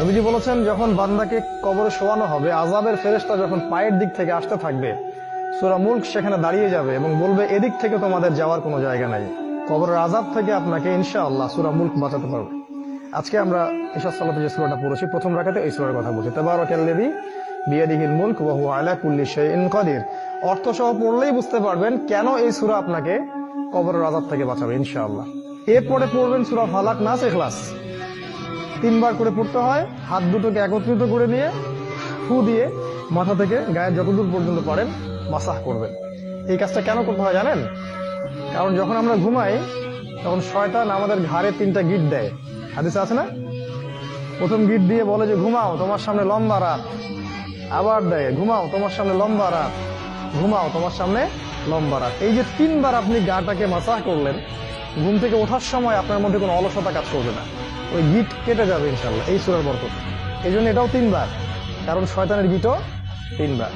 নবীজি বলেছেন, যখন বান্দাকে কবরে শোয়ানো হবে, আযাবের ফেরেশতা যখন পায়ের দিক থেকে আসতে থাকবে, সূরা মুলক সেখানে দাঁড়িয়ে যাবে এবং বলবে, এদিক থেকে তোমাদের যাওয়ার কোনো জায়গা নাই। কবরের আযাব থেকে আপনাকে ইনশাআল্লাহ সূরা মুলক বাঁচাতে পারবে। আজকে আমরা ইশা সালাতে যে সূরাটা পড়েছি, প্রথম রাকাতে এই সূরার কথা বলছি, তাবারাকাল্লাযী বিয়াদিহিল মুলক ওয়া হুয়া আলা কুল্লি শাইইন কাদির। অর্থ সহ পড়লেই বুঝতে পারবেন কেন এই সূরা আপনাকে কবরের আযাব থেকে বাঁচাবে ইনশাআল্লাহ। এরপরে পড়বেন সূরা ফালাক, নাস, ইখলাস। 3 বার করে পড়তে হয়। হাত দুটোকে একত্রিত করে নিয়ে ফু দিয়ে মাথা থেকে গায়ের যতদূর পর্যন্ত পারেন মাসাহ করবেন। এই কাজটা কেন করতে হয় জানেন? কারণ যখন আমরা ঘুমাই তখন শয়তান আমাদের ঘাড়ে 3টা গিট দেয়। হাদিসে আছে না? প্রথম গিট দিয়ে বলে যে ঘুমাও, তোমার সামনে লম্বা রাত। আবার দেয়, ঘুমাও, তোমার সামনে লম্বা রাত। ঘুমাও, তোমার সামনে লম্বা রাত। এই যে 3 বার আপনি গাটাকে মাসাহ করলেন, ঘুম থেকে ওঠার সময় আপনার মধ্যে কোনো অলসতা কাজ করবে না, ওই গিট কেটে যাবে ইনশাআল্লাহ এই সূরার বরকতে। এই জন্য এটাও 3 বার, কারণ শয়তানের গিটও 3 বার।